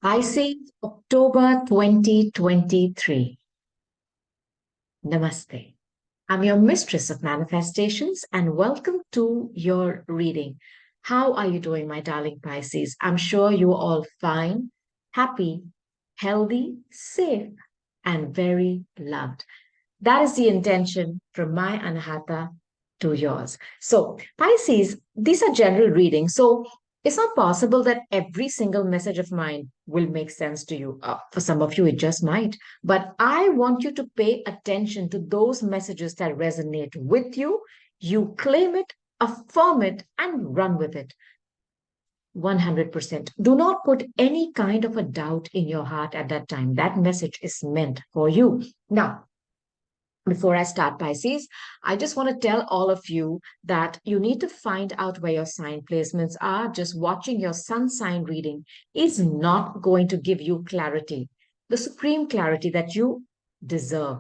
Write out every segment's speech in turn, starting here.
Pisces, October 2023. Namaste. I'm your mistress of manifestations and welcome to your reading. How are you doing, my darling Pisces? I'm sure you're all fine, happy, healthy, safe, and very loved. That is the intention from my Anahata to yours. So, Pisces, these are general readings. So, it's not possible that every single message of mine will make sense to you. For some of you, it just might. But I want you to pay attention to those messages that resonate with you. You claim it, affirm it, and run with it. 100%. Do not put any kind of a doubt in your heart at that time. That message is meant for you. Now, before I start, Pisces, I just want to tell all of you that you need to find out where your sign placements are. Just watching your sun sign reading is not going to give you clarity, the supreme clarity that you deserve.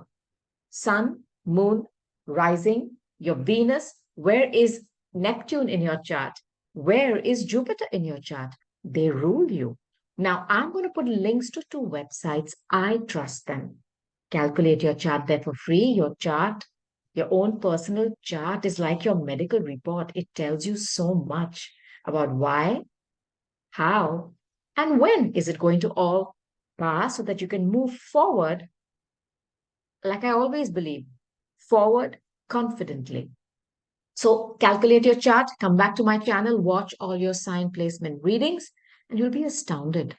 Sun, moon, rising, your Venus, where is Neptune in your chart? Where is Jupiter in your chart? They rule you. Now, I'm going to put links to two websites. I trust them. Calculate your chart there for free. Your chart, your own personal chart is like your medical report. It tells you so much about why, how, and when is it going to all pass so that you can move forward, like I always believe, forward confidently. So calculate your chart, come back to my channel, watch all your sign placement readings, and you'll be astounded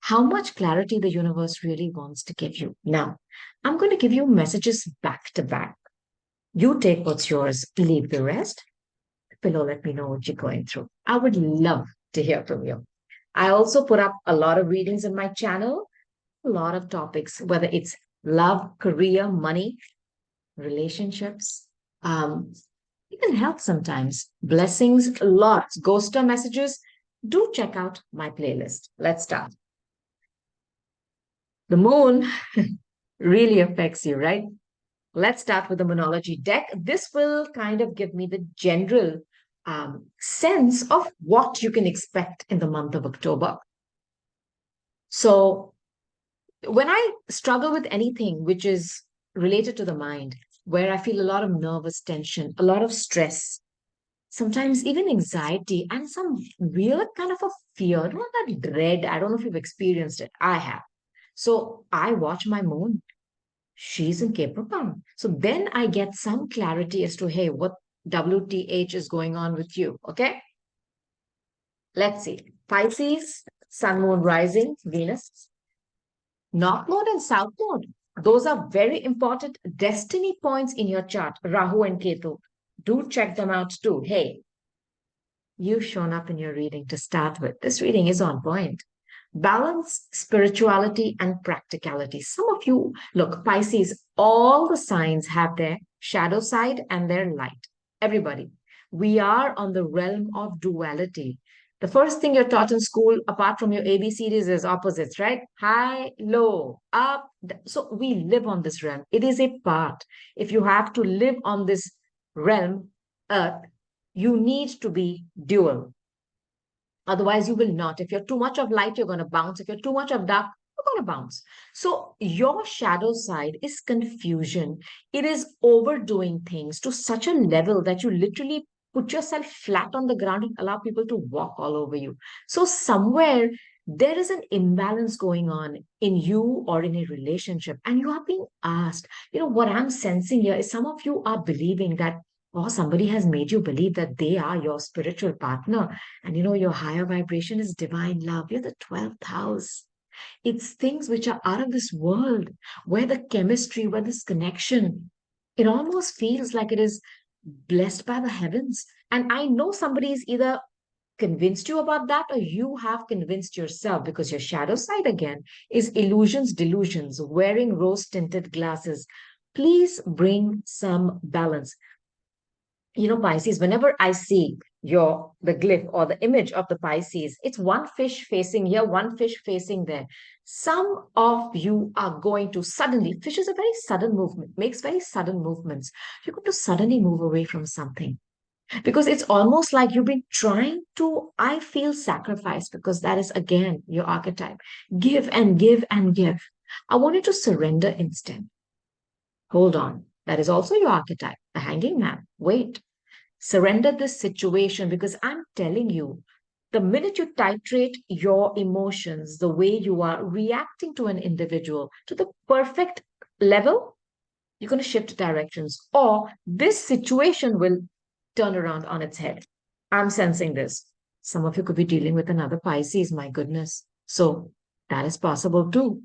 how much clarity the universe really wants to give you. Now, I'm going to give you messages back to back. You take what's yours, leave the rest. Below, let me know what you're going through. I would love to hear from you. I also put up a lot of readings on my channel, a lot of topics, whether it's love, career, money, relationships, even health sometimes, blessings, lots, ghoster messages. Do check out my playlist. Let's start. The moon really affects you, right? Let's start with the Moonology deck. This will kind of give me the general sense of what you can expect in the month of October. So, when I struggle with anything which is related to the mind, where I feel a lot of nervous tension, a lot of stress, sometimes even anxiety, and some weird kind of a fear, not that dread. I don't know if you've experienced it. I have. So, I watch my moon. She's in Capricorn. So then I get some clarity as to, hey, what WTH is going on with you. Okay. Let's see. Pisces, Sun, Moon, Rising, Venus, North Node and South Node. Those are very important destiny points in your chart, Rahu and Ketu. Do check them out too. Hey, you've shown up in your reading to start with. This reading is on point. Balance, spirituality, and practicality. Some of you, look, Pisces, all the signs have their shadow side and their light. Everybody. We are on the realm of duality. The first thing you're taught in school, apart from your ABCDs, is opposites, right? High, low, up. So we live on this realm. It is a part. If you have to live on this realm, earth, you need to be dual. Otherwise, you will not. If you're too much of light, you're going to bounce. If you're too much of dark, you're going to bounce. So, your shadow side is confusion. It is overdoing things to such a level that you literally put yourself flat on the ground and allow people to walk all over you. So, somewhere there is an imbalance going on in you or in a relationship, and you are being asked. What I'm sensing here is some of you are believing that, or somebody has made you believe that they are your spiritual partner, and your higher vibration is divine love. You're the 12th house. It's things which are out of this world, where the chemistry, where this connection, it almost feels like it is blessed by the heavens. And I know somebody is either convinced you about that, or you have convinced yourself, because your shadow side again is illusions, delusions, wearing rose tinted glasses. Please bring some balance. Pisces, whenever I see the glyph or the image of the Pisces, it's one fish facing here, one fish facing there. Some of you are going to suddenly, fish is a very sudden movement, makes very sudden movements. You're going to suddenly move away from something. Because it's almost like you've been trying to, I feel, sacrifice, because that is again your archetype. Give and give and give. I want you to surrender instead. Hold on. That is also your archetype, the hanging man. Wait. Surrender this situation, because I'm telling you, the minute you titrate your emotions, the way you are reacting to an individual to the perfect level, you're going to shift directions, or this situation will turn around on its head. I'm sensing this. Some of you could be dealing with another Pisces, my goodness. So that is possible too.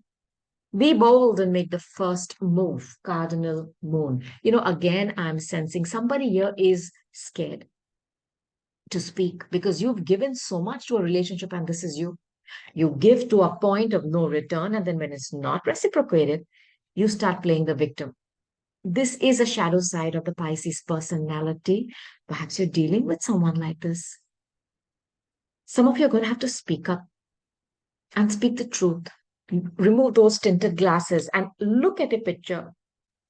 Be bold and make the first move, Cardinal Moon. Again, I'm sensing somebody here is scared to speak because you've given so much to a relationship, and this is you. You give to a point of no return, and then when it's not reciprocated, you start playing the victim. This is a shadow side of the Pisces personality. Perhaps you're dealing with someone like this. Some of you are going to have to speak up and speak the truth. Remove those tinted glasses and look at a picture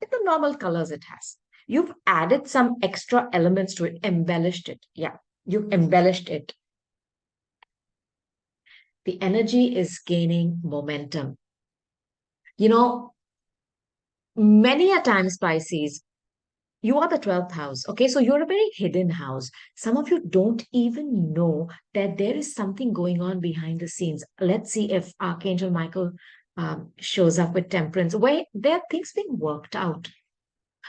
in the normal colors it has. You've added some extra elements to it, embellished it. Yeah, you've embellished it. The energy is gaining momentum. You know, many a times, Pisces, you are the 12th house. Okay, so you're a very hidden house. Some of you don't even know that there is something going on behind the scenes. Let's see if Archangel Michael shows up with temperance, where there are things being worked out,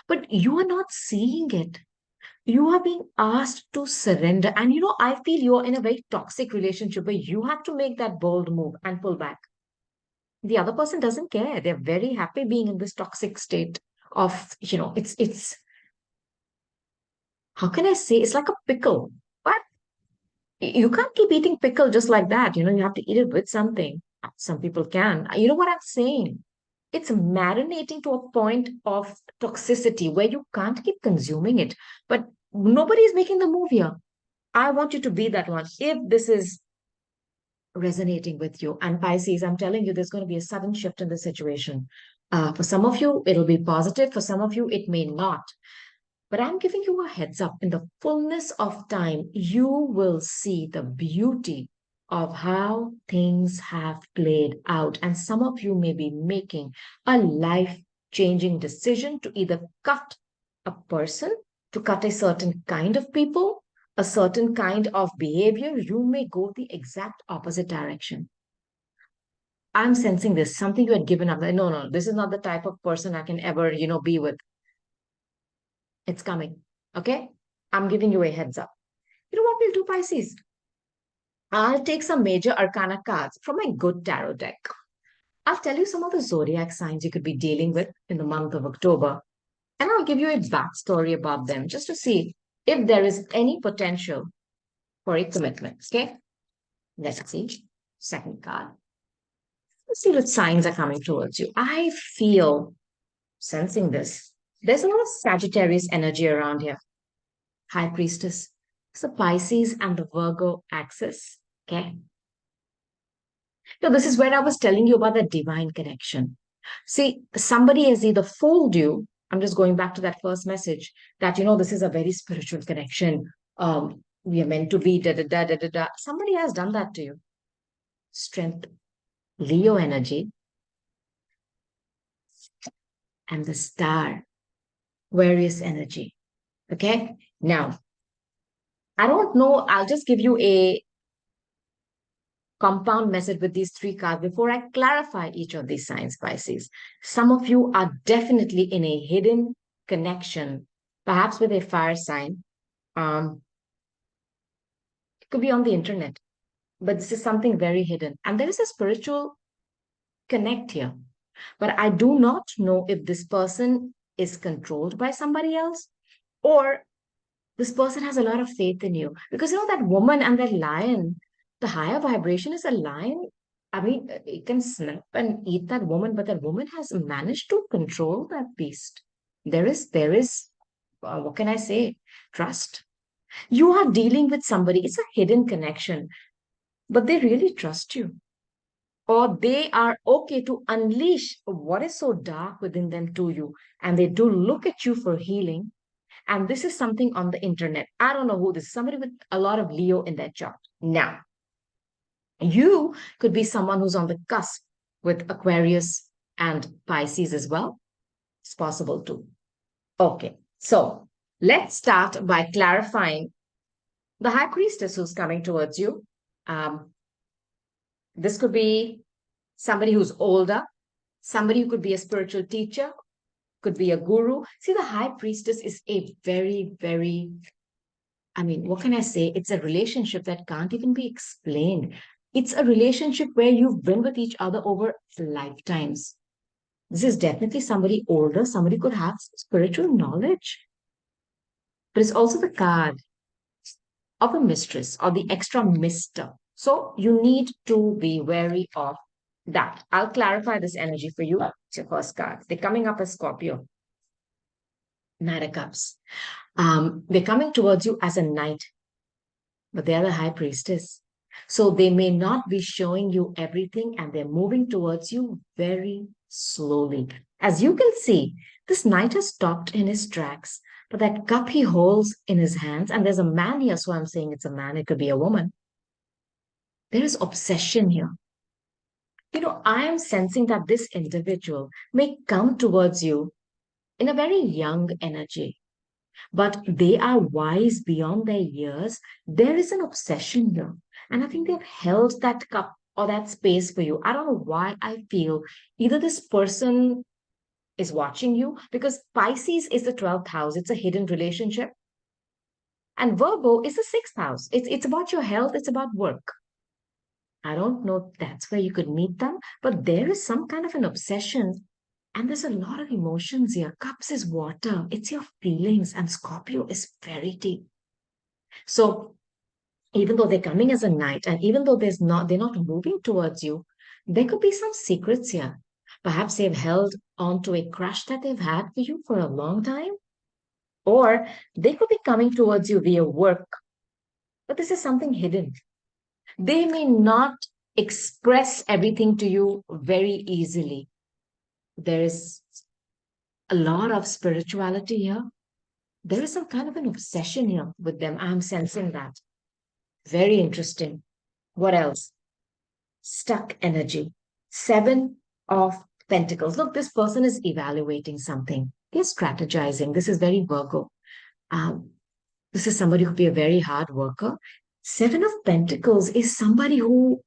but you are not seeing it. You are being asked to surrender. And I feel you're in a very toxic relationship where you have to make that bold move and pull back. The other person doesn't care. They're very happy being in this toxic state of, it's how can I say, it's like a pickle. But you can't keep eating pickle just like that. You have to eat it with something. Some people can. You know what I'm saying? It's marinating to a point of toxicity where you can't keep consuming it. But nobody is making the move here. I want you to be that one. If this is resonating with you, and Pisces, I'm telling you, there's going to be a sudden shift in the situation. For some of you, it'll be positive. For some of you, it may not. But I'm giving you a heads up. In the fullness of time, you will see the beauty of how things have played out. And some of you may be making a life changing decision to either cut a person, to cut a certain kind of people, a certain kind of behavior. You may go the exact opposite direction. I'm sensing this, something you had given up. No, no, this is not the type of person I can ever, be with. It's coming. Okay? I'm giving you a heads up. You know what we'll do, Pisces? I'll take some major arcana cards from my good tarot deck. I'll tell you some of the zodiac signs you could be dealing with in the month of October. And I'll give you a backstory about them just to see if there is any potential for a commitment. Okay? Let's see. Second card. Let's see what signs are coming towards you. I feel, sensing this, there's a lot of Sagittarius energy around here. High Priestess. So Pisces and the Virgo axis. Okay. So this is where I was telling you about the divine connection. See, somebody has either fooled you. I'm just going back to that first message that, this is a very spiritual connection. We are meant to be da da da da da da. Somebody has done that to you. Strength, Leo energy, and the star, Aquarius energy. Okay. Now, I don't know. I'll just give you a compound message with these three cards before I clarify each of these signs, Pisces. Some of you are definitely in a hidden connection, perhaps with a fire sign. It could be on the internet, but this is something very hidden. And there is a spiritual connect here. But I do not know if this person is controlled by somebody else, or this person has a lot of faith in you. Because that woman and that lion, the higher vibration is a lion. I mean, it can snap and eat that woman, but that woman has managed to control that beast. There is, what can I say? Trust. You are dealing with somebody, it's a hidden connection, but they really trust you. Or they are okay to unleash what is so dark within them to you. And they do look at you for healing. And this is something on the internet. I don't know who this is, somebody with a lot of Leo in their chart. Now, you could be someone who's on the cusp with Aquarius and Pisces as well. It's possible too. Okay, so let's start by clarifying the high priestess who's coming towards you. Um, this could be somebody who's older, somebody who could be a spiritual teacher, could be a guru. See, the high priestess is a very, very, I mean, what can I say? It's a relationship that can't even be explained. It's a relationship where you've been with each other over lifetimes. This is definitely somebody older, somebody could have spiritual knowledge, but it's also the card of a mistress or the extra mister. So you need to be wary of that. I'll clarify this energy for you. It's your first card. They're coming up as Scorpio, Knight of Cups. They're coming towards you as a knight, but they are the high priestess. So they may not be showing you everything and they're moving towards you very slowly. As you can see, this knight has stopped in his tracks, but that cup he holds in his hands, and there's a man here, so I'm saying it's a man, it could be a woman. There is obsession here. I am sensing that this individual may come towards you in a very young energy, but they are wise beyond their years. There is an obsession here. And I think they've held that cup or that space for you. I don't know why I feel either this person is watching you, because Pisces is the 12th house, it's a hidden relationship. And Virgo is the 6th house. It's about your health, it's about work. I don't know if that's where you could meet them, but there is some kind of an obsession. And there's a lot of emotions here. Cups is water, it's your feelings, and Scorpio is very deep. So even though they're coming as a knight, and even though they're not moving towards you, there could be some secrets here. Perhaps they've held on to a crush that they've had for you for a long time, or they could be coming towards you via work. But this is something hidden. They may not express everything to you very easily. There is a lot of spirituality here. There is some kind of an obsession here with them. I'm sensing that. Very interesting. What else? Stuck energy. Seven of Pentacles. Look, this person is evaluating something. They're strategizing. This is very Virgo. Um, this is somebody who could be a very hard worker. Seven of Pentacles is somebody who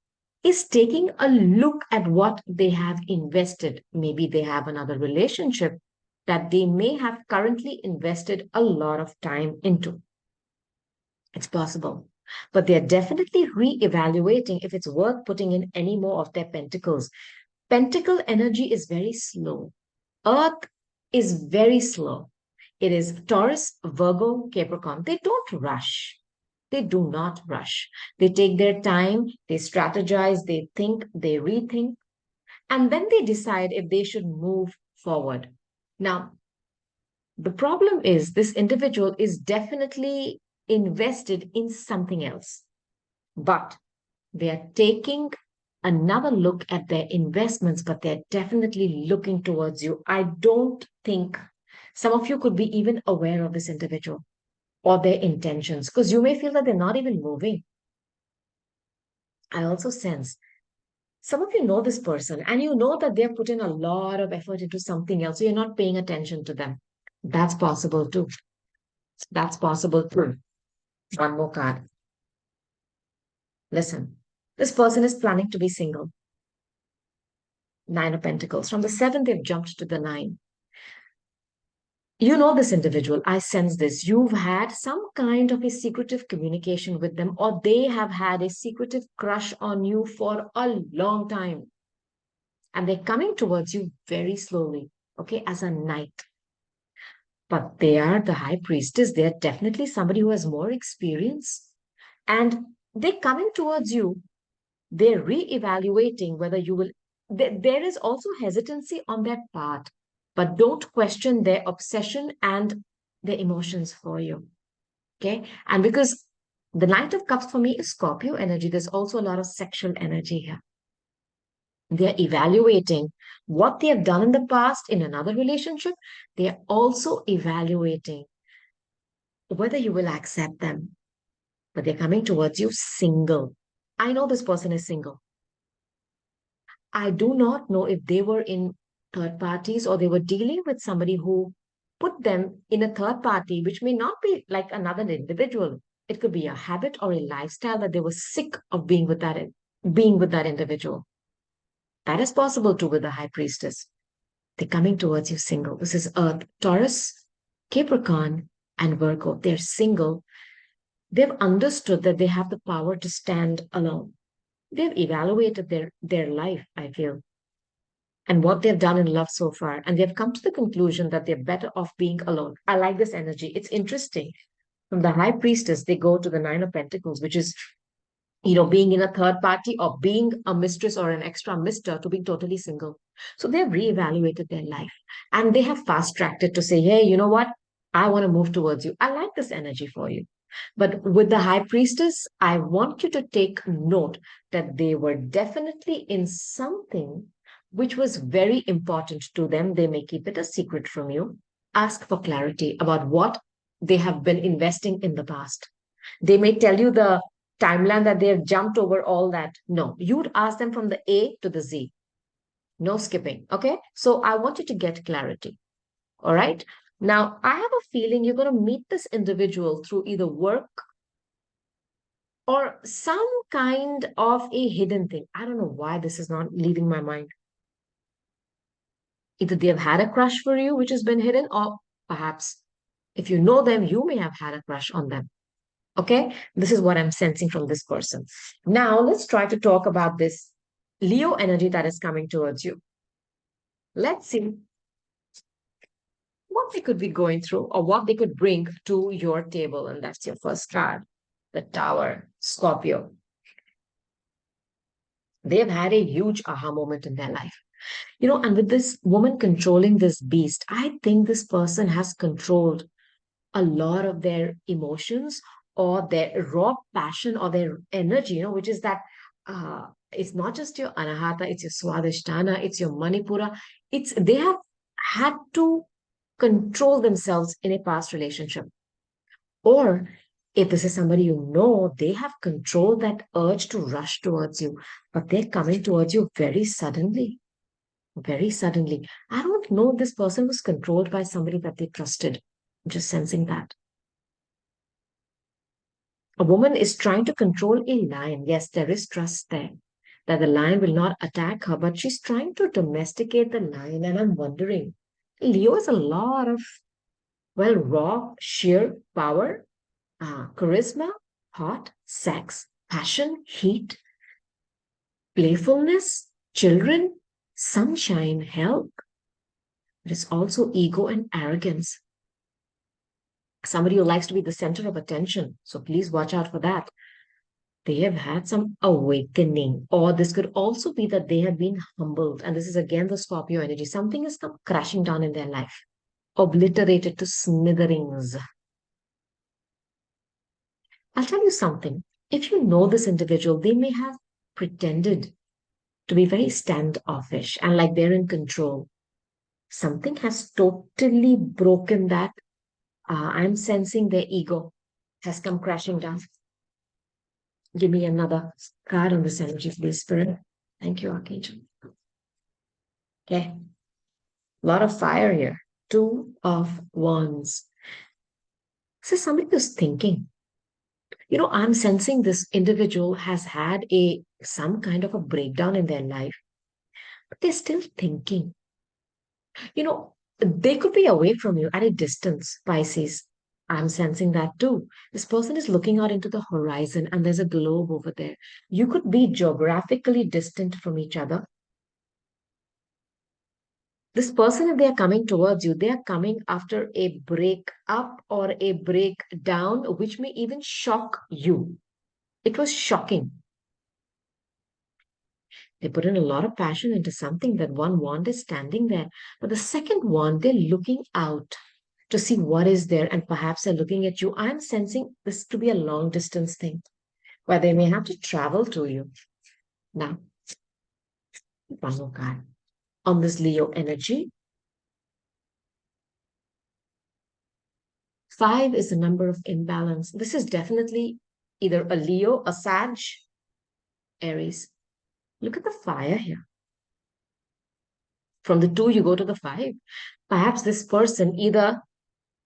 is taking a look at what they have invested. Maybe they have another relationship that they may have currently invested a lot of time into. It's possible. But they're definitely re-evaluating if it's worth putting in any more of their pentacles. Pentacle energy is very slow. Earth is very slow. It is Taurus, Virgo, Capricorn. They don't rush. They do not rush. They take their time, they strategize, they think, they rethink, and then they decide if they should move forward. Now, the problem is this individual is definitely invested in something else, but they are taking another look at their investments, but they're definitely looking towards you. I don't think some of you could be even aware of this individual or their intentions, because you may feel that they're not even moving. I also sense some of you know this person and you know that they've put in a lot of effort into something else, so you're not paying attention to them. That's possible too. That's possible too. One more card. Listen, this person is planning to be single. Nine of Pentacles. From the seven, they've jumped to the nine. You know this individual. I sense this. You've had some kind of a secretive communication with them, or they have had a secretive crush on you for a long time. And they're coming towards you very slowly, okay, as a knight. But they are the high priestess. They're definitely somebody who has more experience. And they're coming towards you. They're re-evaluating whether you will. There is also hesitancy on their part, but don't question their obsession and their emotions for you. Okay. And because the Knight of Cups for me is Scorpio energy, there's also a lot of sexual energy here. They're evaluating what they have done in the past in another relationship. They're also evaluating whether you will accept them, but they're coming towards you single. I know this person is single. I do not know if they were in third parties or they were dealing with somebody who put them in a third party, which may not be like another individual. It could be a habit or a lifestyle that they were sick of being with that individual. That is possible too with the high priestess. They're coming towards you single. This is Earth, Taurus, Capricorn, and Virgo. They're single. They've understood that they have the power to stand alone. They've evaluated their life, I feel, and what they've done in love so far. And they've come to the conclusion that they're better off being alone. I like this energy. It's interesting. From the high priestess, they go to the nine of pentacles, which is, being in a third party or being a mistress or an extra mister to being totally single. So they've reevaluated their life and they have fast tracked it to say, hey, you know what? I want to move towards you. I like this energy for you. But with the high priestess, I want you to take note that they were definitely in something which was very important to them. They may keep it a secret from you. Ask for clarity about what they have been investing in the past. They may tell you the timeline that they have jumped over all that. No, you'd ask them from the A to the Z. No skipping. Okay. So I want you to get clarity. All right. Now, I have a feeling you're going to meet this individual through either work or some kind of a hidden thing. I don't know why this is not leaving my mind. Either they have had a crush for you, which has been hidden, or perhaps if you know them, you may have had a crush on them. Okay, this is what I'm sensing from this person. Now, let's try to talk about this Leo energy that is coming towards you. Let's see what they could be going through or what they could bring to your table. And that's your first card, the Tower, Scorpio. They've had a huge aha moment in their life. And with this woman controlling this beast, I think this person has controlled a lot of their emotions or their raw passion or their energy, which is that it's not just your anahata, it's your swadhisthana, it's your manipura. They have had to control themselves in a past relationship. Or if this is somebody they have controlled that urge to rush towards you, but they're coming towards you very suddenly. Very suddenly. I don't know if this person was controlled by somebody that they trusted. I'm just sensing that. A woman is trying to control a lion. Yes, there is trust there that the lion will not attack her, but she's trying to domesticate the lion. And I'm wondering, Leo has a lot of, well, raw, sheer power, charisma, heart, sex, passion, heat, playfulness, children, sunshine, health. There's also ego and arrogance. Somebody who likes to be the center of attention. So please watch out for that. They have had some awakening, or this could also be that they have been humbled. And this is again the Scorpio energy. Something has come crashing down in their life, obliterated to smithereens. I'll tell you something. If you know this individual, they may have pretended to be very standoffish and like they're in control. Something has totally broken that. I'm sensing their ego has come crashing down. Give me another card on this energy, please, Spirit. Thank you, Archangel. Okay. A lot of fire here. Two of Wands. So somebody who's thinking. I'm sensing this individual has had some kind of a breakdown in their life, but they're still thinking. They could be away from you at a distance, Pisces. I'm sensing that too. This person is looking out into the horizon and there's a globe over there. You could be geographically distant from each other. This person, if they are coming towards you, they are coming after a break up or a breakdown, which may even shock you. It was shocking. They put in a lot of passion into something that one wand is standing there. But the second wand, they're looking out to see what is there, and perhaps they're looking at you. I'm sensing this to be a long distance thing where they may have to travel to you. Now, one more card on this Leo energy. 5 is the number of imbalance. This is definitely either a Leo, a Sag, Aries. Look at the fire here. From the 2, you go to the 5. Perhaps this person either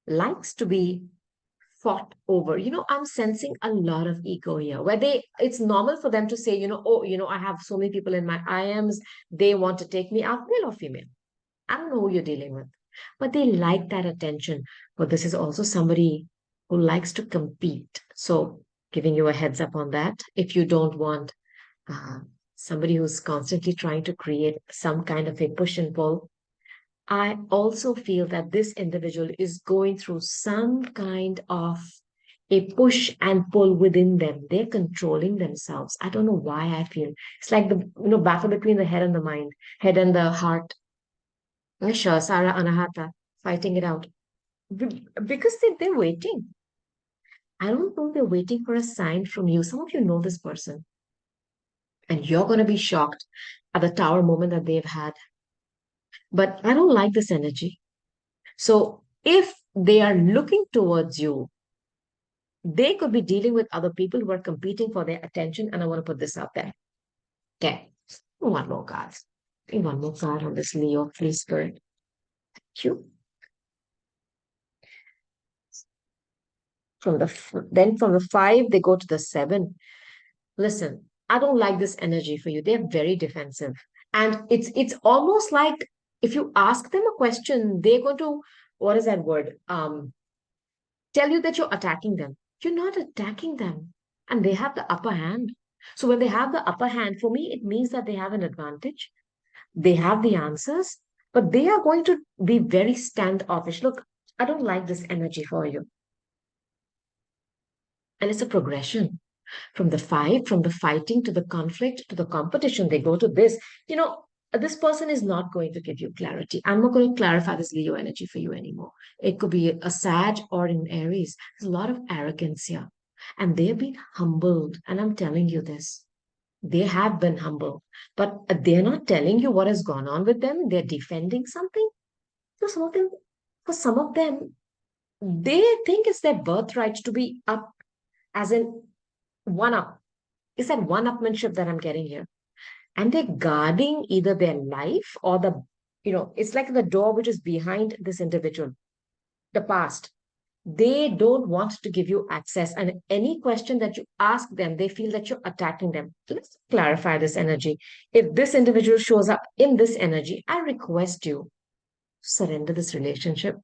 likes to be fought over. I'm sensing a lot of ego here where it's normal for them to say, oh, I have so many people in my IMs. They want to take me out, male or female. I don't know who you're dealing with, but they like that attention. But this is also somebody who likes to compete. So, giving you a heads up on that. If you don't want uh, somebody who's constantly trying to create some kind of a push and pull, I also feel that this individual is going through some kind of a push and pull within them. They're controlling themselves. I don't know why I feel it's like the battle between the head and the mind, head and the heart. Sure, Sarah Anahata fighting it out. Because they're waiting. I don't know, they're waiting for a sign from you. Some of you know this person, and you're going to be shocked at the tower moment that they've had. But I don't like this energy. So if they are looking towards you, they could be dealing with other people who are competing for their attention. And I want to put this out there. Okay. One more card. One more card on this Leo, please, Spirit. Thank you. Then from the 5, they go to the 7. Listen, I don't like this energy for you. They're very defensive. And it's almost like if you ask them a question, they're going to, what is that word? Tell you that you're attacking them. You're not attacking them. And they have the upper hand. So when they have the upper hand, for me, it means that they have an advantage. They have the answers, but they are going to be very standoffish. Look, I don't like this energy for you. And it's a progression from the 5, from the fighting to the conflict to the competition. They go to this. This person is not going to give you clarity. I'm not going to clarify this Leo energy for you anymore. It could be a Sag or an Aries. There's a lot of arrogance here. And they've been humbled. And I'm telling you this. They have been humbled. But they're not telling you what has gone on with them. They're defending something. For some of them, they think it's their birthright to be up, as in one up. It's that one-upmanship that I'm getting here. And they're guarding either their life or it's like the door which is behind this individual, the past. They don't want to give you access. And any question that you ask them, they feel that you're attacking them. So let's clarify this energy. If this individual shows up in this energy, I request you surrender this relationship,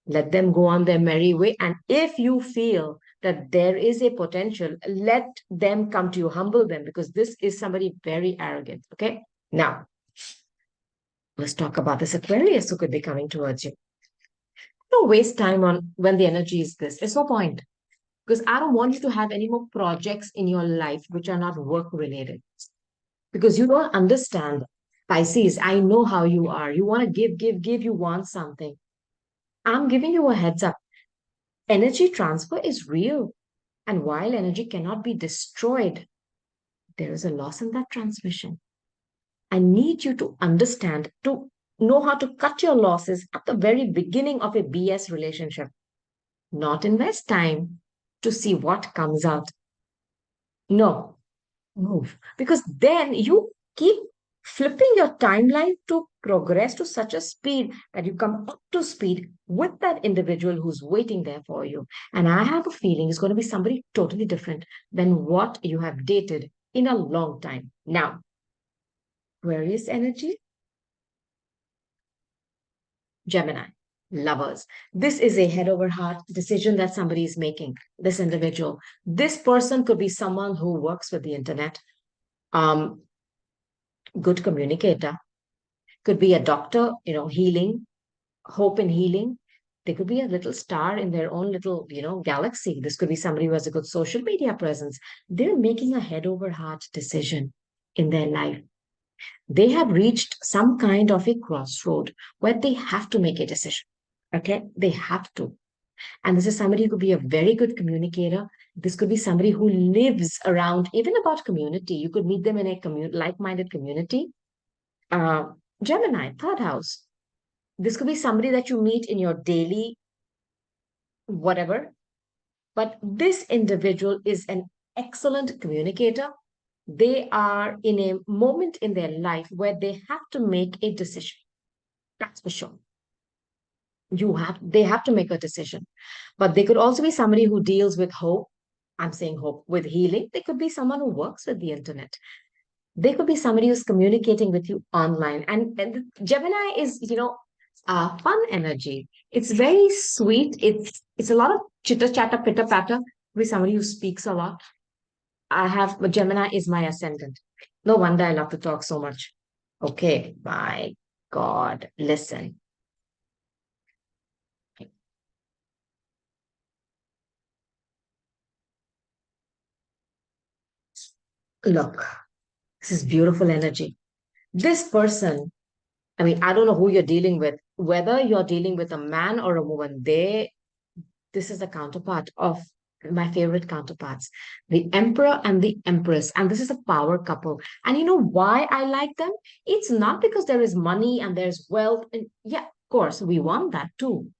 let them go on their merry way. And if you feel that there is a potential, let them come to you, humble them, because this is somebody very arrogant. Okay. Now, let's talk about this Aquarius who could be coming towards you. Don't waste time on when the energy is this. There's no point because I don't want you to have any more projects in your life which are not work related because you don't understand. Pisces, I know how you are. You want to give, give, give. You want something. I'm giving you a heads up. Energy transfer is real. And while energy cannot be destroyed, there is a loss in that transmission. I need you to understand, to know how to cut your losses at the very beginning of a BS relationship, not invest time to see what comes out. No, move. Because then you keep flipping your timeline to progress to such a speed that you come up to speed with that individual who's waiting there for you. And I have a feeling it's going to be somebody totally different than what you have dated in a long time. Now, Aquarius energy, Gemini, lovers. This is a head over heart decision that somebody is making, this individual. This person could be someone who works with the internet, um, good communicator, could be a doctor, healing, hope in healing. They could be a little star in their own little, galaxy. This could be somebody who has a good social media presence. They're making a head over heart decision in their life. They have reached some kind of a crossroad where they have to make a decision. Okay, they have to. And this is somebody who could be a very good communicator. This could be somebody who lives around, even about community. You could meet them in a like-minded community. Uh, Gemini, third house. This could be somebody that you meet in your daily whatever. But this individual is an excellent communicator. They are in a moment in their life where they have to make a decision. That's for sure. They have to make a decision. But they could also be somebody who deals with hope. I'm saying hope with healing. They could be someone who works with the internet. They could be somebody who's communicating with you online. And Gemini is, fun energy. It's very sweet. It's a lot of chitter chatter, pitter patter. With somebody who speaks a lot. Gemini is my ascendant. No wonder I love to talk so much. Okay, my God, listen. Look, this is beautiful energy. This person, I mean, I don't know who you're dealing with, whether you're dealing with a man or a woman, this is a counterpart of my favorite counterparts, the emperor and the empress. And this is a power couple. And you know why I like them? It's not because there is money and there's wealth. And yeah, of course, we want that too.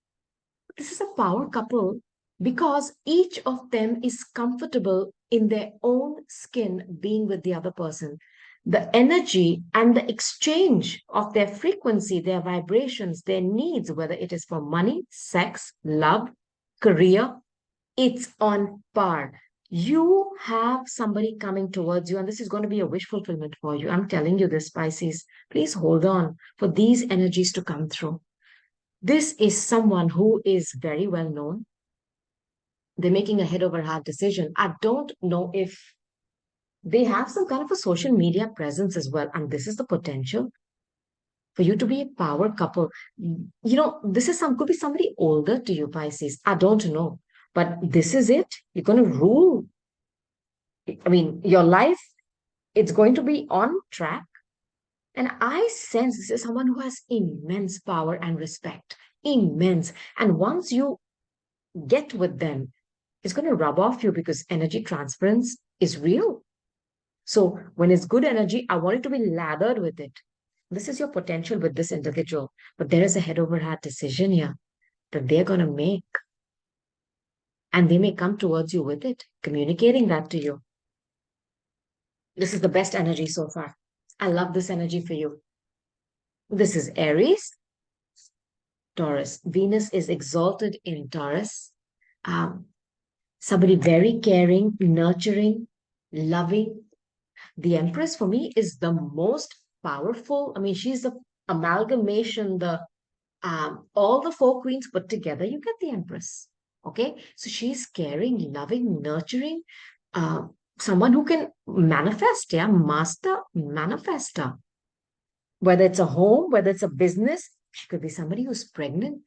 This is a power couple because each of them is comfortable in their own skin being with the other person. The energy and the exchange of their frequency, their vibrations, their needs, whether it is for money, sex, love, career, it's on par. You have somebody coming towards you, and this is going to be a wish fulfillment for you. I'm telling you this, Pisces. Please hold on for these energies to come through. This is someone who is very well known. They're making a head over heart decision. I don't know if they have some kind of a social media presence as well. And this is the potential for you to be a power couple. This is could be somebody older to you, Pisces. I don't know. But this is it. You're going to rule. I mean, your life, it's going to be on track. And I sense this is someone who has immense power and respect. Immense. And once you get with them, it's going to rub off you because energy transference is real. So when it's good energy, I want it to be lathered with it. This is your potential with this individual, but there is a head over heart decision here that they're going to make, and they may come towards you with it, communicating that to you. This is the best energy so far. I love this energy for you. This is Aries, Taurus. Venus is exalted in Taurus. Um, Somebody very caring, nurturing, loving. The Empress for me is the most powerful. I mean, she's the amalgamation, the all the four queens put together. You get the Empress. Okay, so she's caring, loving, nurturing, uh, someone who can manifest. Yeah, master manifester. Whether it's a home, whether it's a business, she could be somebody who's pregnant.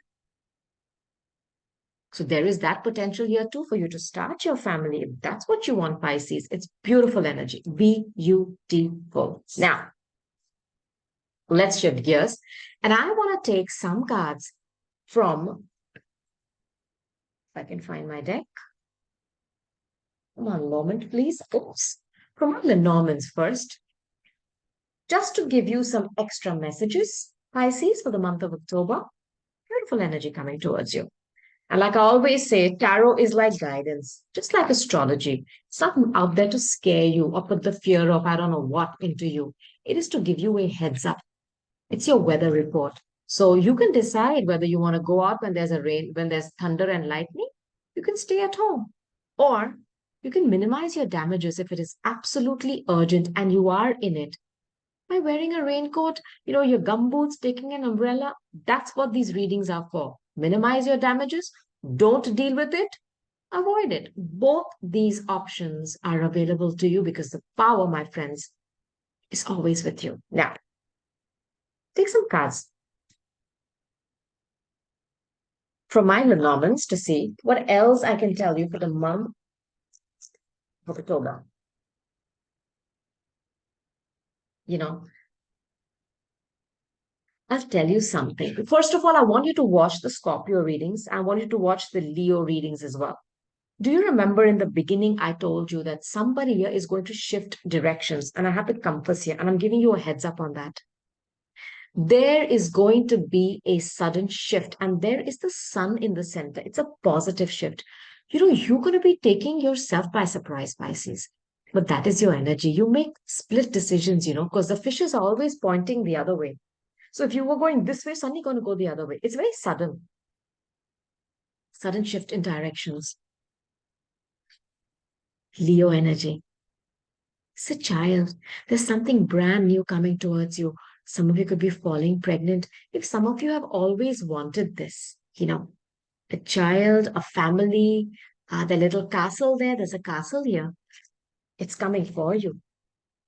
So there is that potential here too for you to start your family. If that's what you want, Pisces. It's beautiful energy. Beautiful. Now, let's shift gears. And I want to take some cards from, if I can find my deck. Come on, moment, please. Oops. From the Normans first, just to give you some extra messages, Pisces, for the month of October. Beautiful energy coming towards you. And like I always say, tarot is like guidance, just like astrology. It's not out there to scare you or put the fear of I don't know what into you. It is to give you a heads up. It's your weather report. So you can decide whether you want to go out when there's a rain, when there's thunder and lightning. You can stay at home. Or you can minimize your damages if it is absolutely urgent and you are in it by wearing a raincoat, your gumboots, taking an umbrella. That's what these readings are for. Minimize your damages. Don't deal with it. Avoid it. Both these options are available to you because the power, my friends, is always with you. Now, take some cards from my Lenormands to see what else I can tell you for the month of October. You know, I'll tell you something. First of all, I want you to watch the Scorpio readings. I want you to watch the Leo readings as well. Do you remember in the beginning, I told you that somebody here is going to shift directions and I have the compass here and I'm giving you a heads up on that. There is going to be a sudden shift, and there is the sun in the center. It's a positive shift. You're going to be taking yourself by surprise, Pisces. But that is your energy. You make split decisions, because the fish is always pointing the other way. So if you were going this way, suddenly going to go the other way. It's very sudden, sudden shift in directions. Leo energy. It's a child. There's something brand new coming towards you. Some of you could be falling pregnant. If some of you have always wanted this, a child, a family, the little castle there, there's a castle here. It's coming for you.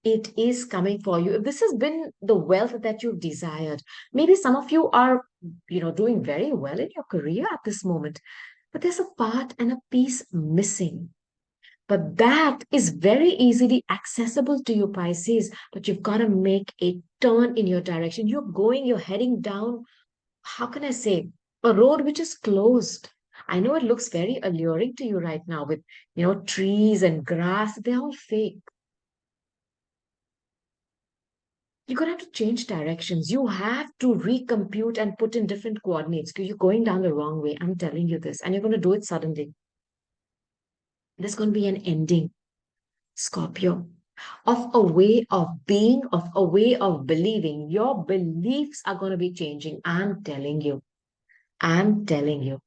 It is coming for you. If this has been the wealth that you've desired, maybe some of you are, doing very well in your career at this moment, but there's a part and a piece missing. But that is very easily accessible to you, Pisces. But you've got to make a turn in your direction. You're heading down, how can I say, a road which is closed. I know it looks very alluring to you right now with, trees and grass. They're all fake. You're going to have to change directions. You have to recompute and put in different coordinates because you're going down the wrong way. I'm telling you this. And you're going to do it suddenly. There's going to be an ending, Scorpio, of a way of being, of a way of believing. Your beliefs are going to be changing. I'm telling you. I'm telling you.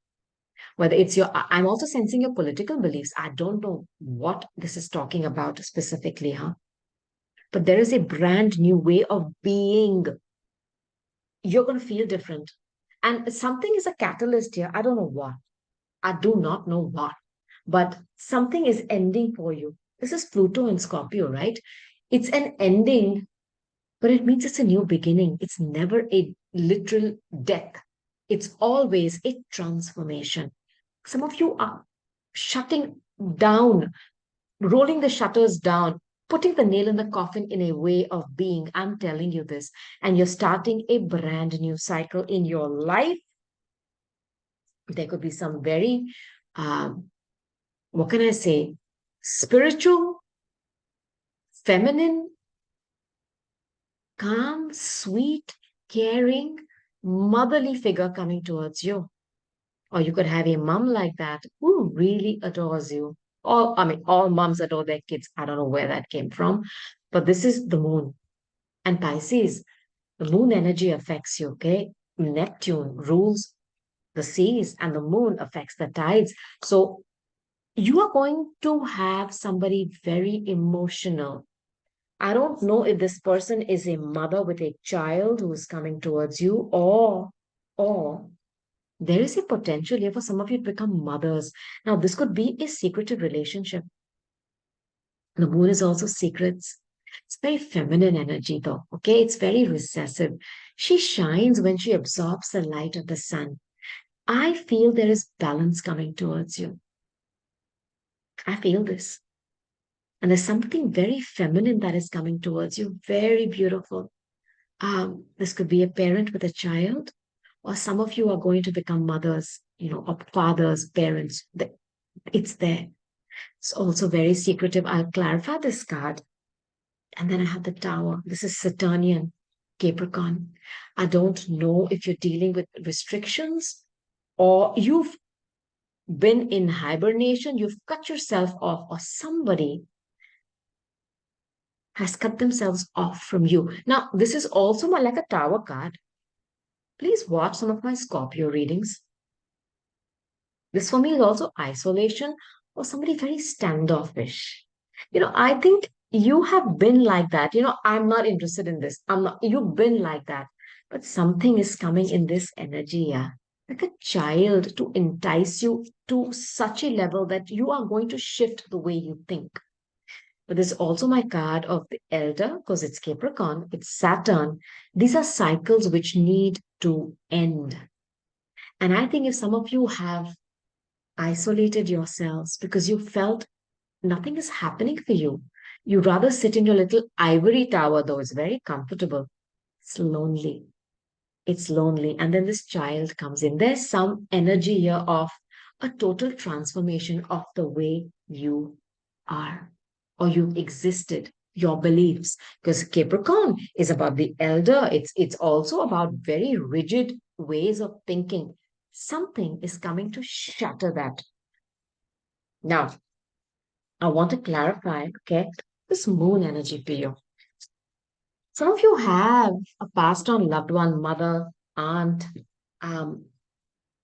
Whether it's I'm also sensing your political beliefs. I don't know what this is talking about specifically, huh? But there is a brand new way of being. You're going to feel different. And something is a catalyst here. I don't know what. I do not know what. But something is ending for you. This is Pluto and Scorpio, right? It's an ending, but it means it's a new beginning. It's never a literal death. It's always a transformation. Some of you are shutting down, rolling the shutters down, putting the nail in the coffin in a way of being. I'm telling you this. And you're starting a brand new cycle in your life. There could be some very, um, what can I say, spiritual, feminine, calm, sweet, caring, motherly figure coming towards you. Or you could have a mom like that who really adores you. All moms adore their kids. I don't know where that came from, but this is the moon. And Pisces, the moon energy affects you, okay? Neptune rules the seas and the moon affects the tides. So you are going to have somebody very emotional. I don't know if this person is a mother with a child who is coming towards you, or there is a potential here for some of you to become mothers. Now, this could be a secretive relationship. The moon is also secrets. It's very feminine energy, though. Okay, it's very recessive. She shines when she absorbs the light of the sun. I feel there is balance coming towards you. I feel this. And there's something very feminine that is coming towards you. Very beautiful. This could be a parent with a child, or some of you are going to become mothers, or fathers, parents. It's there. It's also very secretive. I'll clarify this card. And then I have the Tower. This is Saturnian, Capricorn. I don't know if you're dealing with restrictions or you've been in hibernation, you've cut yourself off, or somebody has cut themselves off from you. Now, this is also more like a Tower card. Please watch some of my Scorpio readings. This for me is also isolation or somebody very standoffish. I think you have been like that. I'm not interested in this. You've been like that. But something is coming in this energy, yeah. Like a child to entice you to such a level that you are going to shift the way you think. But there's also my card of the elder because it's Capricorn, it's Saturn. These are cycles which need to end. And I think if some of you have isolated yourselves because you felt nothing is happening for you. You rather sit in your little ivory tower, though it's very comfortable. It's lonely. It's lonely. And then this child comes in. There's some energy here of a total transformation of the way you are or you existed. your beliefs. Because Capricorn is about the elder. It's also about very rigid ways of thinking. Something is coming to shatter that. Now, I want to clarify, okay, this moon energy for you. Some of you have a passed on loved one, mother, aunt, um,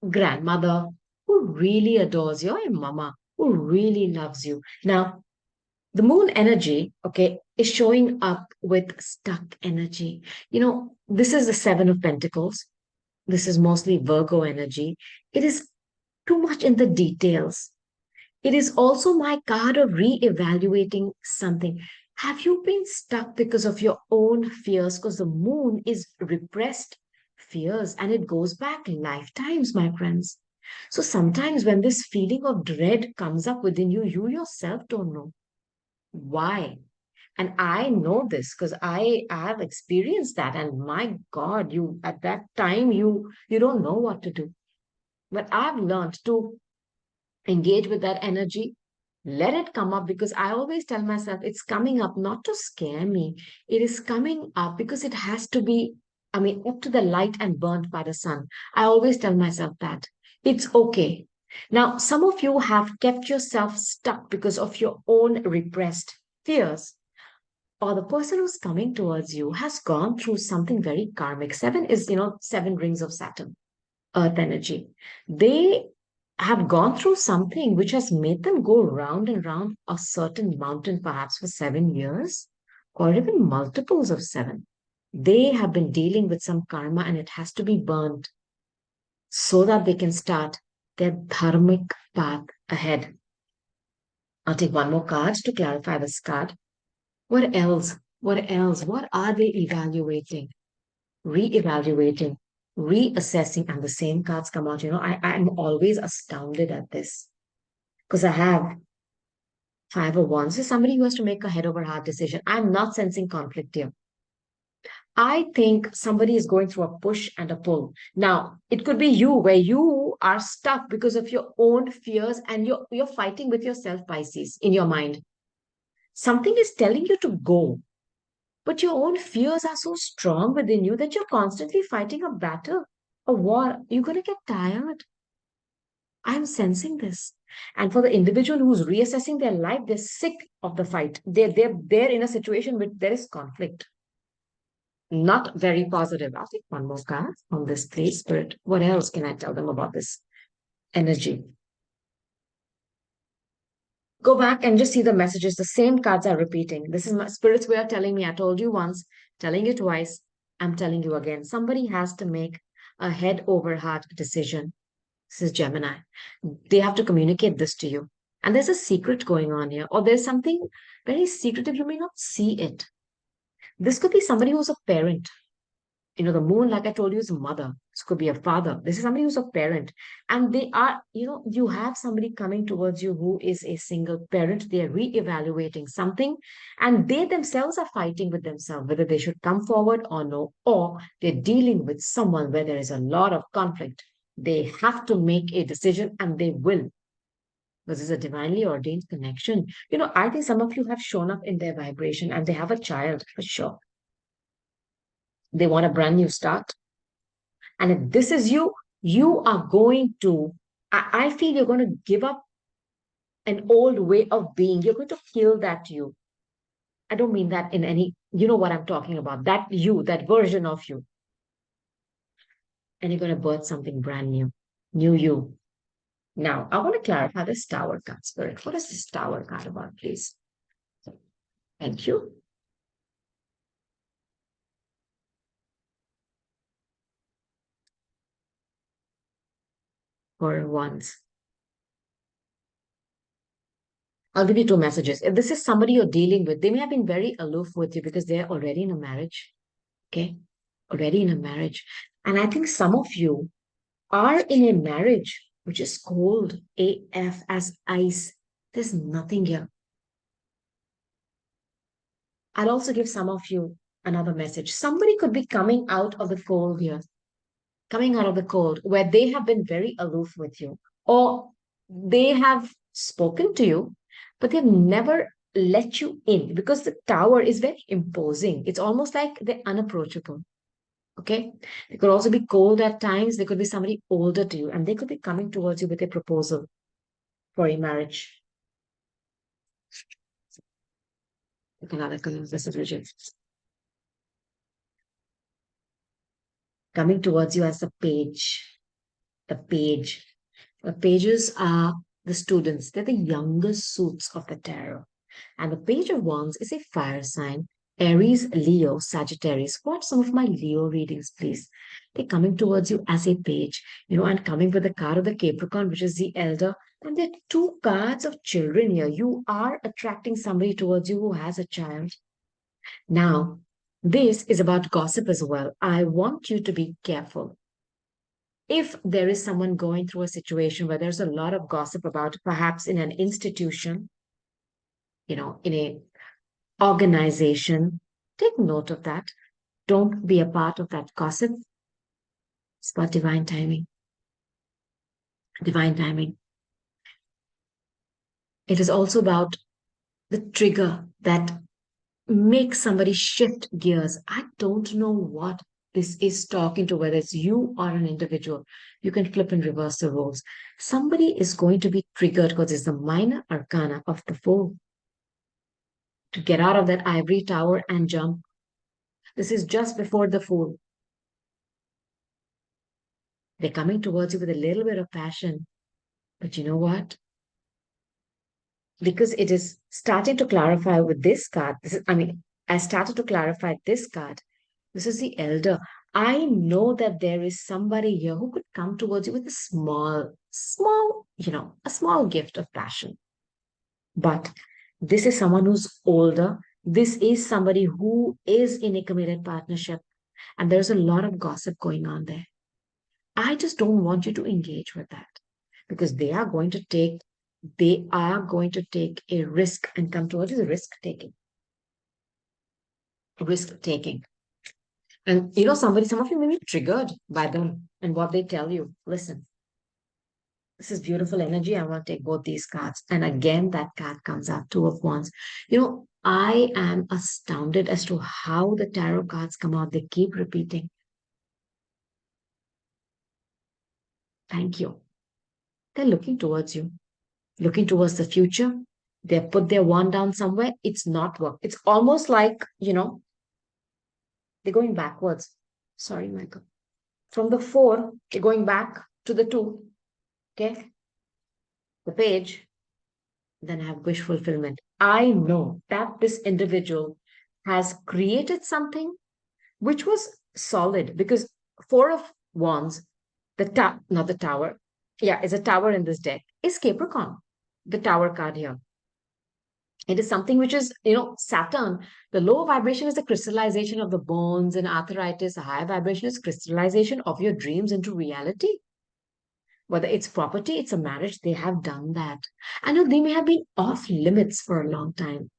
grandmother who really adores you, or a mama who really loves you. Now, the moon energy, okay, is showing up with stuck energy. This is the Seven of Pentacles. This is mostly Virgo energy. It is too much in the details. It is also my card of re-evaluating something. Have you been stuck because of your own fears? Because the moon is repressed fears and it goes back lifetimes, my friends. So sometimes when this feeling of dread comes up within you, you yourself don't know why. And I know this because I have experienced that. And my God, you at that time you don't know what to do. But I've learned to engage with that energy, let it come up, because I always tell myself it's coming up not to scare me. It is coming up because it has to be, I mean, up to the light and burnt by the sun. I always tell myself that it's okay. Now, some of you have kept yourself stuck because of your own repressed fears, or the person who's coming towards you has gone through something very karmic. Seven is, seven rings of Saturn, earth energy. They have gone through something which has made them go round and round a certain mountain, perhaps for 7 years, or even multiples of seven. They have been dealing with some karma and it has to be burnt so that they can start their dharmic path ahead. I'll take one more card to clarify this card. What else? What else? What are they evaluating? Re-evaluating, reassessing, and the same cards come out. I'm always astounded at this because I have five of wands. So somebody who has to make a head over heart decision. I'm not sensing conflict here. I think somebody is going through a push and a pull. Now, it could be you where you are stuck because of your own fears and you're fighting with yourself, Pisces, in your mind. Something is telling you to go, but your own fears are so strong within you that you're constantly fighting a battle, a war. You're going to get tired. I'm sensing this. And for the individual who's reassessing their life, they're sick of the fight. They're in a situation where there is conflict. Not very positive. I'll take one more card on this, please, Spirit. What else can I tell them about this energy? Go back and just see the messages. The same cards are repeating. This is my spirits way of telling me. I told you once, telling you twice. I'm telling you again. Somebody has to make a head over heart decision. This is Gemini. They have to communicate this to you. And there's a secret going on here, or there's something very secretive. You may not see it. This could be somebody who's a parent. The moon, like I told you, is a mother. This could be a father. This is somebody who's a parent. And they are, you have somebody coming towards you who is a single parent. They are re-evaluating something and they themselves are fighting with themselves, whether they should come forward or no, or they're dealing with someone where there is a lot of conflict. They have to make a decision and they will. This is a divinely ordained connection. I think some of you have shown up in their vibration and they have a child for sure. They want a brand new start. And if this is you, you are going to, I feel you're going to give up an old way of being. You're going to kill that you. I don't mean that in any, you know what I'm talking about. That you, that version of you. And you're going to birth something brand new, new you. Now, I want to clarify this Tower card, Spirit. What is this Tower card about, please? Thank you. For once. I'll give you two messages. If this is somebody you're dealing with, they may have been very aloof with you because they're already in a marriage. Okay. Already in a marriage. And I think some of you are in a marriage which is cold AF as ice. There's nothing here. I'll also give some of you another message. Somebody could be coming out of the cold here, coming out of the cold where they have been very aloof with you, or they have spoken to you, but they've never let you in because the tower is very imposing. It's almost like they're unapproachable. Okay. They could also be cold at times. They could be somebody older to you and they could be coming towards you with a proposal for a marriage. Another because this is rigid. Coming towards you as the page. The page. The pages are the students. They're the youngest suits of the tarot. And the page of wands is a fire sign. Aries, Leo, Sagittarius. Watch some of my Leo readings, please. They're coming towards you as a page, and coming with the card of the Capricorn, which is the elder. And there are two cards of children here. You are attracting somebody towards you who has a child. Now, this is about gossip as well. I want you to be careful. If there is someone going through a situation where there's a lot of gossip about perhaps in an institution, in a organization, take note of that. Don't be a part of that gossip. It's about divine timing. Divine timing. It is also about the trigger that makes somebody shift gears. I don't know what this is talking to, whether it's you or an individual. You can flip and reverse the roles. Somebody is going to be triggered because it's the minor arcana of the fool to get out of that ivory tower and jump. This is just before the fool. They're coming towards you with a little bit of passion. But you know what? Because it is starting to clarify with this card. I started to clarify this card. This is the elder. I know that there is somebody here who could come towards you with a a small gift of passion. But this is someone who's older. This is somebody who is in a committed partnership. And there's a lot of gossip going on there. I just don't want you to engage with that because they are going to take a risk and come towards you. Risk taking. Risk taking. And some of you may be triggered by them and what they tell you. Listen, this is beautiful energy. I want to take both these cards. And again, that card comes out, Two of Wands. I am astounded as to how the tarot cards come out. They keep repeating. Thank you. They're looking towards you, looking towards the future. They put their wand down somewhere. It's not work. It's almost like, they're going backwards. Sorry, Michael. From the four, they're going back to the two. Okay. The page. Then I have wish fulfillment. I know that this individual has created something which was solid because Four of Wands, not the tower. Yeah, it's a tower in this deck, is Capricorn, the tower card here. It is something which is, Saturn. The low vibration is the crystallization of the bones and arthritis. The higher vibration is crystallization of your dreams into reality. Whether it's property, it's a marriage, they have done that. I know they may have been off limits for a long time,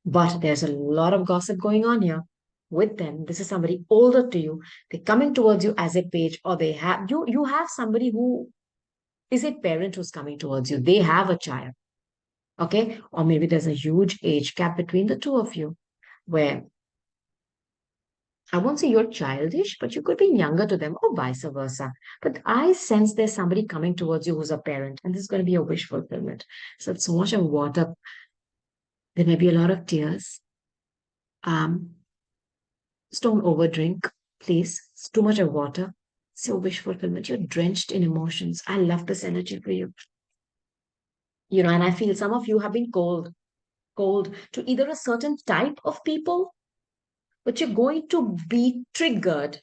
but there's a lot of gossip going on here with them. This is somebody older to you. They're coming towards you as a page, or you have somebody who is a parent who's coming towards you. They have a child. Okay. Or maybe there's a huge age gap between the two of you where I won't say you're childish, but you could be younger to them or vice versa. But I sense there's somebody coming towards you who's a parent, and this is going to be a wish fulfillment. So it's so much of water. There may be a lot of tears. Just don't overdrink, please. It's too much of water. It's your wish fulfillment. You're drenched in emotions. I love this energy for you. And I feel some of you have been cold to either a certain type of people, but you're going to be triggered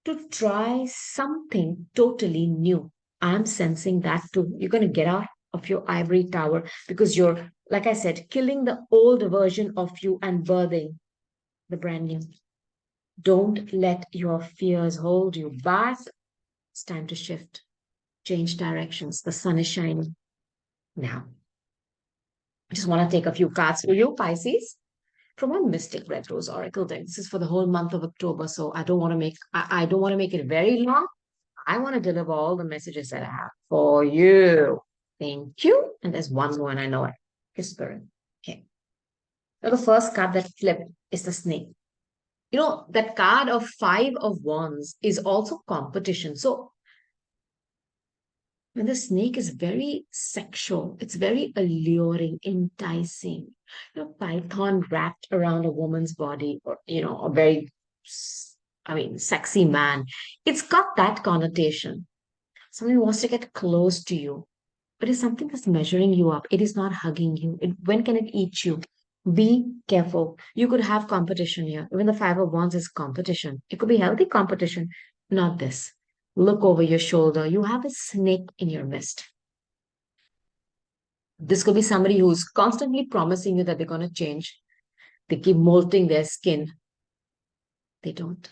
to try something totally new. I'm sensing that too. You're going to get out of your ivory tower because you're, like I said, killing the old version of you and birthing the brand new. Don't let your fears hold you back. It's time to shift, change directions. The sun is shining now. I just want to take a few cards for you, Pisces, from a Mystic Red Rose Oracle deck. This is for the whole month of October, so I don't want to make it very long. I want to deliver all the messages that I have for you. Thank you. And there's one more, and I know it. His spirit. Okay. Now, the first card that flipped is the snake. That card of five of wands is also competition. So when the snake is very sexual, it's very alluring, enticing. Python wrapped around a woman's body, or a very, I mean, sexy man. It's got that connotation. Somebody wants to get close to you, but it's something that's measuring you up. It is not hugging you. When can it eat you? Be careful. You could have competition here. Even the five of wands is competition. It could be healthy competition, not this. Look over your shoulder. You have a snake in your midst. This could be somebody who's constantly promising you that they're going to change. They keep molting their skin. They don't.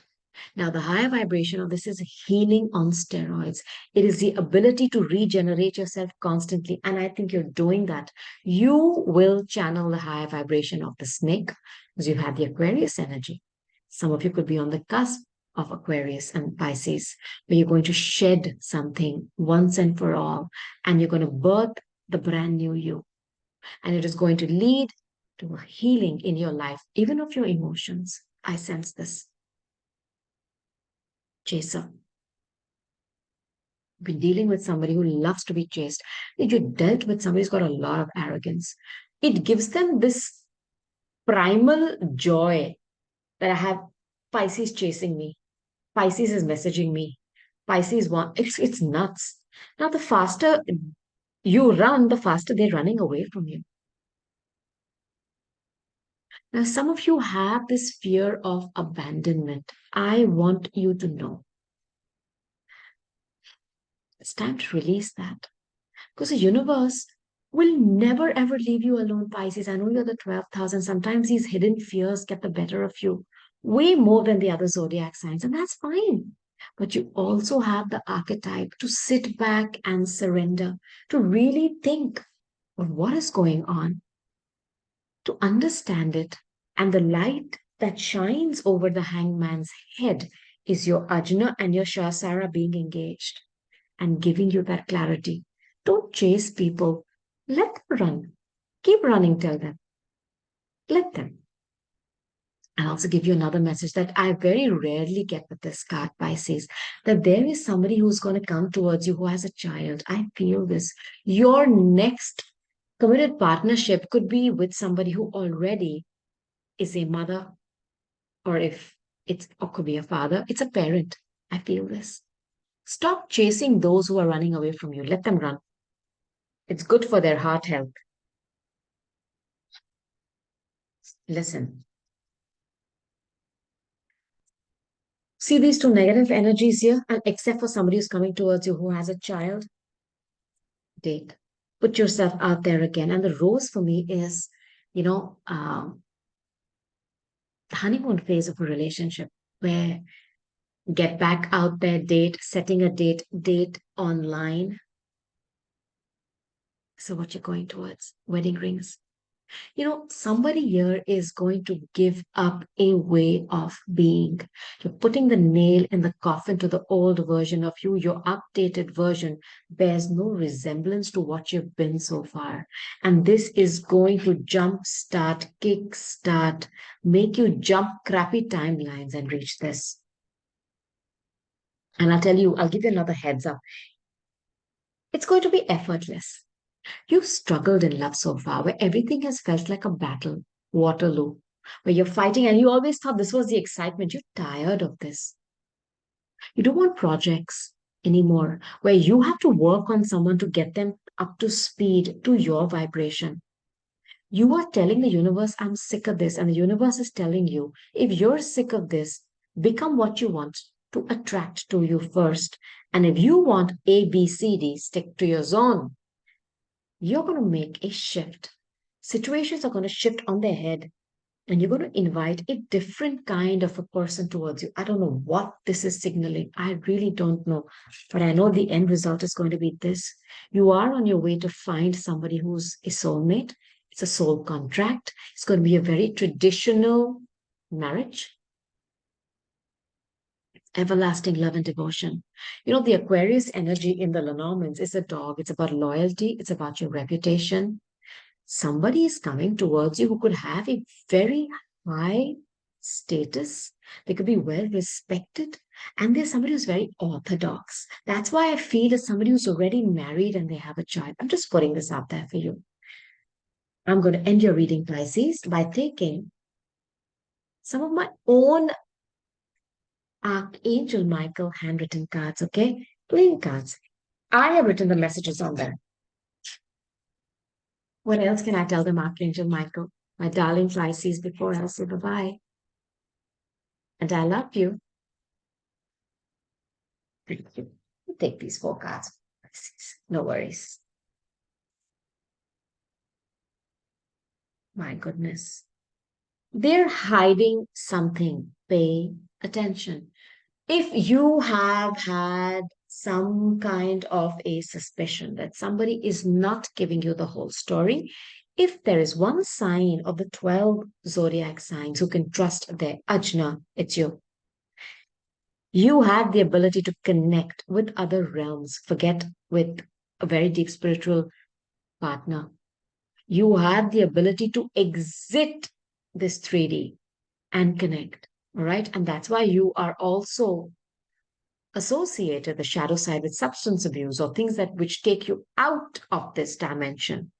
Now, the higher vibration of this is healing on steroids. It is the ability to regenerate yourself constantly. And I think you're doing that. You will channel the higher vibration of the snake because you have the Aquarius energy. Some of you could be on the cusp of Aquarius and Pisces, where you're going to shed something once and for all, and you're going to birth the brand new you. And it is going to lead to a healing in your life, even of your emotions. I sense this. Chaser. Been dealing with somebody who loves to be chased. You dealt with somebody who's got a lot of arrogance. It gives them this primal joy that I have Pisces chasing me. Pisces is messaging me. Pisces want it's nuts. Now the faster you run, the faster they're running away from you. Now some of you have this fear of abandonment. I want you to know it's time to release that. Because the universe will never ever leave you alone, Pisces. I know you're the 12,000. Sometimes these hidden fears get the better of you way more than the other zodiac signs, and that's fine. But you also have the archetype to sit back and surrender, to really think of what is going on, to understand it. And the light that shines over the hangman's head is your Ajna and your Shasara being engaged and giving you that clarity. Don't chase people. Let them run. Keep running, tell them. Let them. And also give you another message that I very rarely get with this card, Pisces, that there is somebody who's going to come towards you who has a child. I feel this. Your next committed partnership could be with somebody who already is a mother, or if it's, or could be a father, it's a parent. I feel this. Stop chasing those who are running away from you. Let them run. It's good for their heart health. Listen, see these two negative energies here, and except for somebody who's coming towards you who has a child, date. Put yourself out there again. And the rose for me is, you know, the honeymoon phase of a relationship where get back out there, date, setting a date online. So what you're going towards? Wedding rings. Somebody here is going to give up a way of being. You're putting the nail in the coffin to the old version of you. Your updated version bears no resemblance to what you've been so far. And this is going to jumpstart, kickstart, make you jump crappy timelines and reach this. And I'll give you another heads up. It's going to be effortless. You've struggled in love so far, where everything has felt like a battle, Waterloo, where you're fighting and you always thought this was the excitement. You're tired of this. You don't want projects anymore, where you have to work on someone to get them up to speed to your vibration. You are telling the universe, I'm sick of this. And the universe is telling you, if you're sick of this, become what you want to attract to you first. And if you want A, B, C, D, stick to your zone. You're going to make a shift. Situations are going to shift on their head, and you're going to invite a different kind of a person towards you. I don't know what this is signaling. I really don't know. But I know the end result is going to be this. You are on your way to find somebody who's a soulmate. It's a soul contract. It's going to be a very traditional marriage, everlasting love and devotion. The Aquarius energy in the Lenormands is a dog. It's about loyalty. It's about your reputation. Somebody is coming towards you who could have a very high status. They could be well respected. And there's somebody who's very orthodox. That's why I feel it's somebody who's already married and they have a child. I'm just putting this out there for you. I'm going to end your reading, Pisces, by taking some of my own Archangel Michael handwritten cards, okay? Playing cards. I have written the messages on them. What else can I tell them, Archangel Michael? My darling Pisces, before I say bye-bye. And I love you. Thank you. Take these four cards, Pisces. No worries. My goodness. They're hiding something. Pay attention. If you have had some kind of a suspicion that somebody is not giving you the whole story, if there is one sign of the 12 zodiac signs who can trust their ajna, it's you. You have the ability to connect with other realms, forget with a very deep spiritual partner. You have the ability to exit this 3D and connect. All right. And that's why you are also associated the shadow side with substance abuse or things that which take you out of this dimension,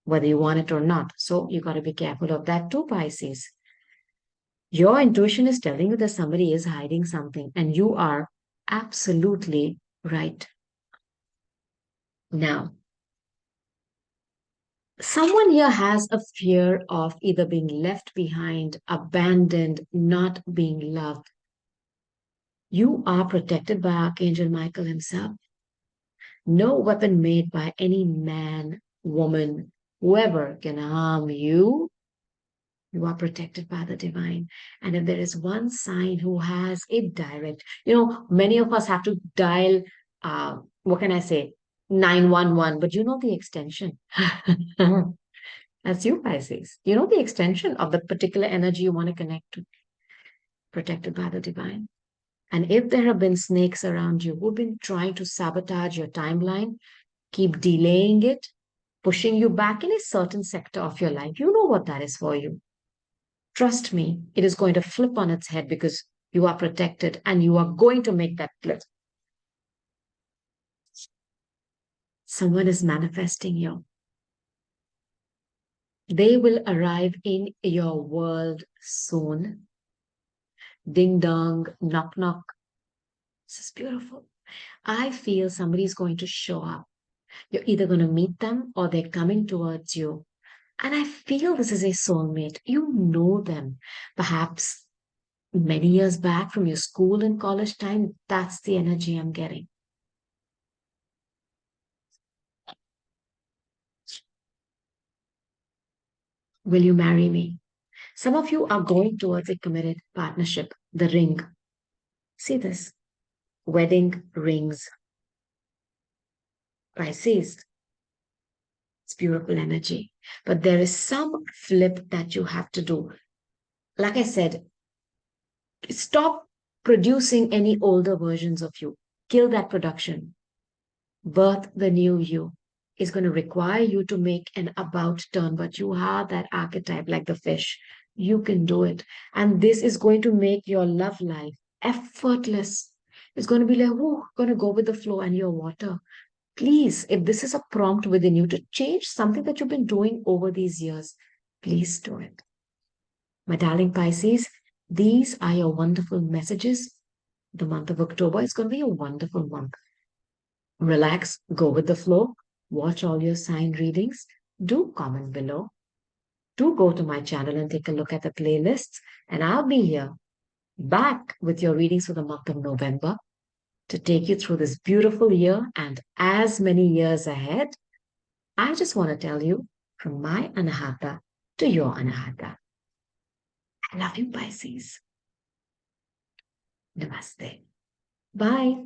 whether you want it or not. So you got to be careful of that too, Pisces. Your intuition is telling you that somebody is hiding something, and you are absolutely right. Now, someone here has a fear of either being left behind, abandoned, not being loved. You are protected by Archangel Michael himself. No weapon made by any man, woman, whoever can harm you. You are protected by the divine. And if there is one sign who has a direct, many of us have to dial, what can I say, 911, but you know the extension. That's you, Pisces. You know the extension of the particular energy you want to connect to, protected by the divine. And if there have been snakes around you who've been trying to sabotage your timeline, keep delaying it, pushing you back in a certain sector of your life, you know what that is for you. Trust me, it is going to flip on its head because you are protected and you are going to make that flip. Someone is manifesting you. They will arrive in your world soon. Ding dong, knock knock. This is beautiful. I feel somebody's going to show up. You're either going to meet them or they're coming towards you. And I feel this is a soulmate. You know them. Perhaps many years back from your school and college time, that's the energy I'm getting. Will you marry me? Some of you are going towards a committed partnership, the ring. See this wedding rings. Pisces, it's beautiful energy. But there is some flip that you have to do. Like I said, stop producing any older versions of you. Kill that production. Birth the new you is going to require you to make an about turn, but you have that archetype like the fish. You can do it. And this is going to make your love life effortless. It's going to be like, oh, going to go with the flow and your water. Please, if this is a prompt within you to change something that you've been doing over these years, please do it. My darling Pisces, these are your wonderful messages. The month of October is going to be a wonderful month. Relax, go with the flow, watch all your sign readings, do comment below, do go to my channel and take a look at the playlists, and I'll be here back with your readings for the month of November to take you through this beautiful year and as many years ahead. I just want to tell you from my Anahata to your Anahata. I love you, Pisces. Namaste. Bye.